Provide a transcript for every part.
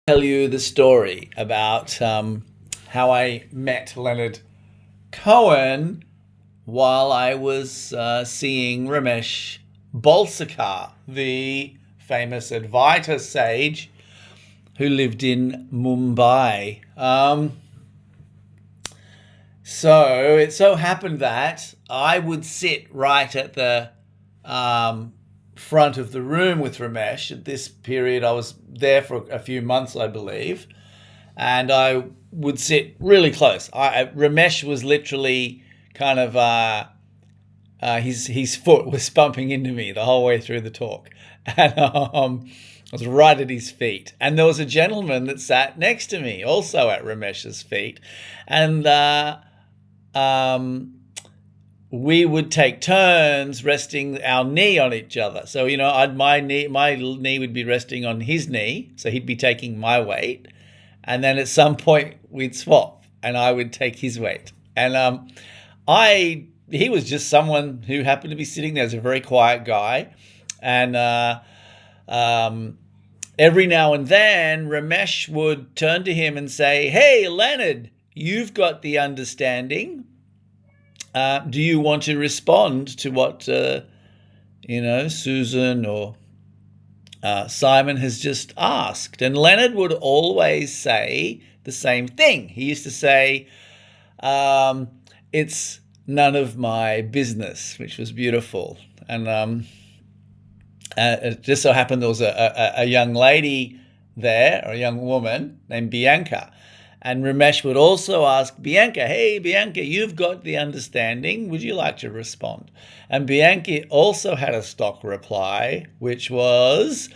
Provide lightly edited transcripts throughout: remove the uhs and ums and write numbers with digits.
Tell you the story about how I met Leonard Cohen while I was seeing Ramesh Balsekar, the famous Advaita sage who lived in Mumbai. So it so happened that I would sit right at the front of the room with Ramesh. At this period, I was there for a few months, I believe, and I would sit really close. Ramesh was literally kind of his foot was bumping into me the whole way through the talk, and I was right at his feet. And there was a gentleman that sat next to me, also at Ramesh's feet, and we would take turns resting our knee on each other. So, my knee would be resting on his knee, so he'd be taking my weight, and then at some point we'd swap, and I would take his weight. And he was just someone who happened to be sitting there as a very quiet guy, and every now and then Ramesh would turn to him and say, "Hey, Leonard, you've got the understanding. Do you want to respond to what Susan or Simon has just asked?" And Leonard would always say the same thing. He used to say, "It's none of my business," which was beautiful. And it just so happened there was a young lady there, or a young woman named Bianca. And Ramesh would also ask Bianca, "Hey, Bianca, you've got the understanding. Would you like to respond?" And Bianca also had a stock reply, which was,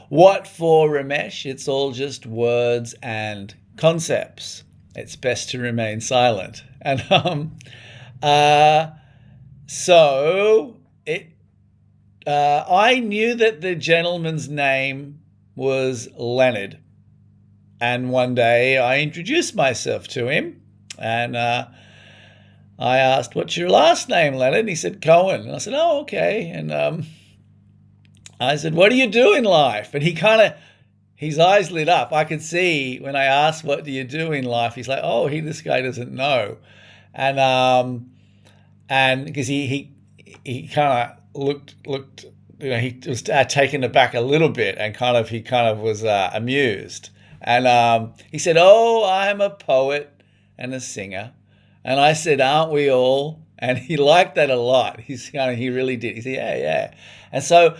"What for, Ramesh? It's all just words and concepts. It's best to remain silent." And I knew that the gentleman's name was Leonard. And one day I introduced myself to him, and I asked, "What's your last name, Leonard?" And he said, "Cohen." And I said, "Oh, okay." And I said, "What do you do in life?" And his eyes lit up. I could see when I asked, "What do you do in life?" He's like, "Oh, this guy doesn't know." And because he kind of looked, he was taken aback a little bit, and he was amused. And he said, "Oh, I'm a poet and a singer." And I said, "Aren't we all?" And he liked that a lot. He really did. He said, "Yeah, yeah." And so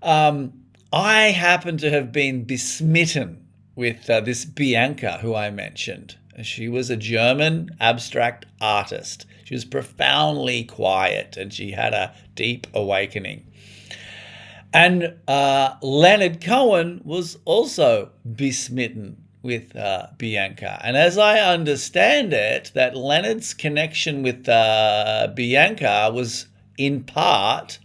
I happen to have been besmitten with this Bianca, who I mentioned. She was a German abstract artist. She was profoundly quiet, and she had a deep awakening. And Leonard Cohen was also besmitten with Bianca. And as I understand it, that Leonard's connection with Bianca was in part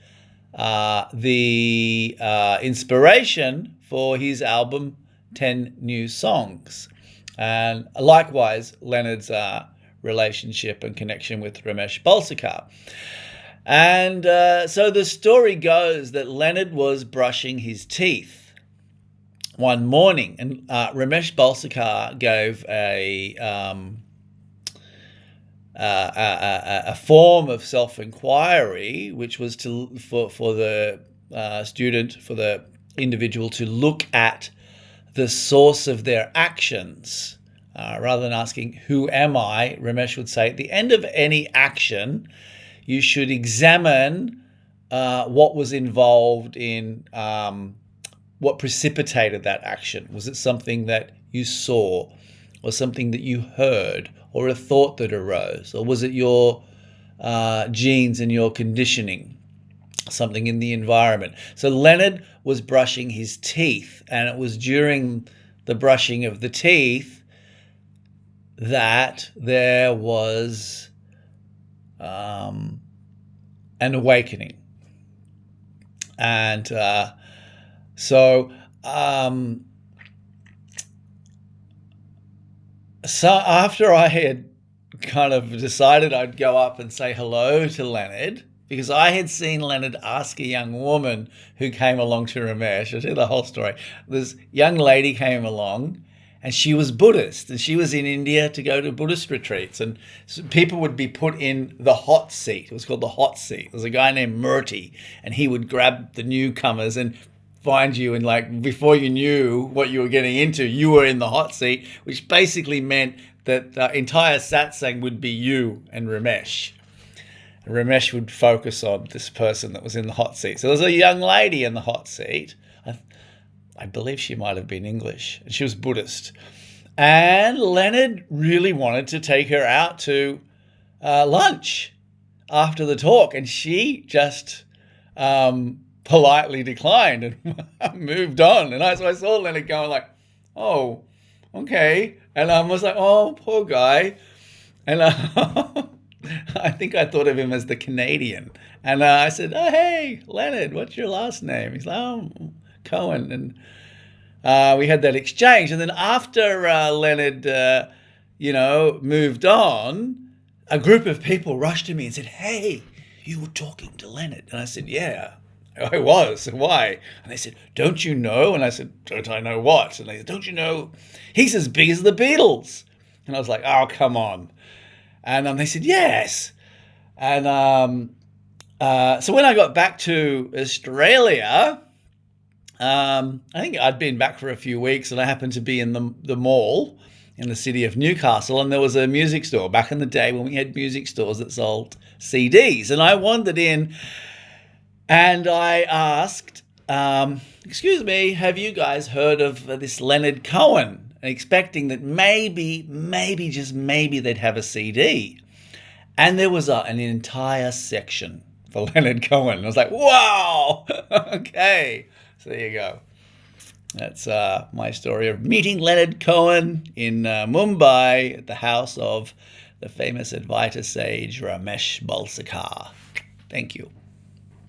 the inspiration for his album 10 New Songs. And likewise, Leonard's relationship and connection with Ramesh Balsekar. And so the story goes that Leonard was brushing his teeth one morning, and Ramesh Balsekar gave a form of self-inquiry, which was for the individual to look at the source of their actions. Rather than asking, "Who am I?" Ramesh would say, at the end of any action, you should examine what was involved in what precipitated that action. Was it something that you saw, or something that you heard, or a thought that arose? Or was it your genes and your conditioning, something in the environment? So Leonard was brushing his teeth, and it was during the brushing of the teeth that there was an awakening. And so after I had kind of decided I'd go up and say hello to Leonard, because I had seen Leonard ask a young woman who came along to Ramesh. I'll tell you the whole story. This young lady came along, And she was Buddhist, and she was in India to go to Buddhist retreats. And so people would be put in the hot seat. It was called the hot seat. There was a guy named Murti, and he would grab the newcomers and find you. And like before you knew what you were getting into, you were in the hot seat, which basically meant that the entire satsang would be you and Ramesh. Ramesh would focus on this person that was in the hot seat. So there was a young lady in the hot seat. I believe she might have been English, and she was Buddhist. And Leonard really wanted to take her out to lunch after the talk, and she just politely declined and moved on. And so I saw Leonard going like, oh, okay. And I was like, oh, poor guy. And I think I thought of him as the Canadian. And I said, oh, hey, Leonard, what's your last name? He's like, oh, Cohen. And we had that exchange. And then after Leonard, moved on, a group of people rushed to me and said, hey, you were talking to Leonard. And I said, yeah, I was. Why? And they said, don't you know? And I said, don't I know what? And they said, don't you know he's as big as the Beatles? And I was like, oh, come on. And they said, yes. And so when I got back to Australia, I think I'd been back for a few weeks, and I happened to be in the mall in the city of Newcastle, and there was a music store back in the day when we had music stores that sold CDs. And I wandered in and I asked, excuse me, have you guys heard of this Leonard Cohen? Expecting that maybe, just maybe they'd have a CD. And there was an entire section for Leonard Cohen. I was like, wow, okay. So there you go. That's my story of meeting Leonard Cohen in Mumbai at the house of the famous Advaita sage Ramesh Balsekar. Thank you.